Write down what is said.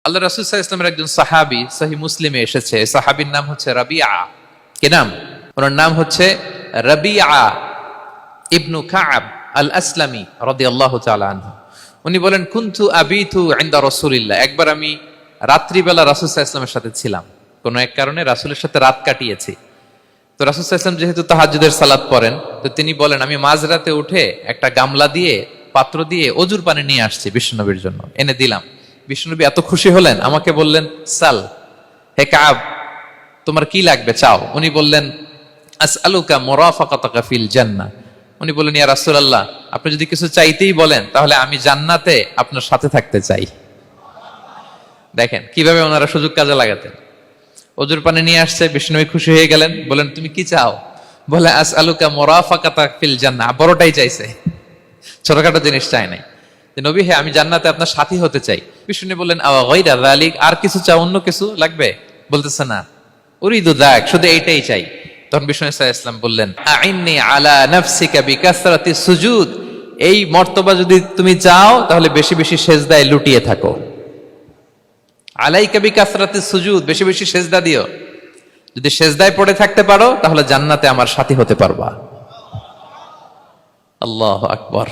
আল্লাহ রাসূল সাল্লাল্লাহু আলাইহি ওয়াসাল্লামের একজন সাহাবী সহিহ মুসলিমে এসেছে, সাহাবীর নাম হচ্ছে রাবিআ। কি নাম? ওনার নাম হচ্ছে রাবিআ ইবনু কাব আল আসলামি রাদিয়াল্লাহু তাআলা আনহু। উনি বলেন, কুনতু আবিতু ইনদা রাসূলিল্লাহ, একবার আমি রাত্রিবেলা রাসূল সাল্লাল্লাহু আলাইহি ওয়াসাল্লামের সাথে ছিলাম, কোনো এক কারণে রাসূলের সাথে রাত কাটিয়েছি। তো রাসূল সাল্লাল্লাহু আলাইহি ওয়াসাল্লাম যেহেতু তাহাজ্জুদের সালাত পড়েন, তো তিনি বলেন, আমি মাঝরাতে উঠে একটা গামলা দিয়ে, পাত্র দিয়ে অজুর পানি নিয়ে আসছি বিশ্বনবীর জন্য, এনে দিলাম। বিশ্বনবী এত খুশি হলেন, আমাকে বললেন, সাল, হে কাব, তোমার কি লাগবে চাও। উনি বললেন, আসআলুকা মুরাফাকাতাকা ফিল জান্নাহ। উনি বললেন, ইয়া রাসূলুল্লাহ, আপনি যদি কিছু চাইতেই বলেন তাহলে আমি জান্নাতে আপনার সাথে থাকতে চাই। দেখেন কিভাবে ওনারা সুযোগ কাজে লাগাতেন। অজুর পানি নিয়ে আসছে, বিষ্ণুবী খুশি হয়ে গেলেন, বলেন, তুমি কি চাও? বলে, আসআলুকা মুরাফাকাতাকা ফিল জান্নাহ। বড়টাই চাইছে, ছোটখাটো জিনিস চাই নাই। নবী, হে, আমি জান্নাতে আপনার সাথী হতে চাই। বিষ্ণু বললেন, আওয়া গায়রা যালিক, আর কিছু চাও, অন্য কিছু লাগবে? বলতেছে, না, উরিদু যাক, শুধু এইটাই চাই। তখন বিষ্ণু সাল্লাল্লাহু আলাইহি ওয়াসাল্লাম বললেন, আইন্নি আলা নাফসিকা বিকাসরাতি সুজুদ, এই মর্তবা যদি তুমি চাও তাহলে বেশি বেশি সেজদায় লুটিয়ে থাকো। আলাইকা বিকাসরাতি সুজুদ, বেশি বেশি সেজদা দিও। যদি সেজদায় পড়ে থাকতে পারো তাহলে জান্নাতে আমার সাথী হতে পারবা। আল্লাহু আকবার।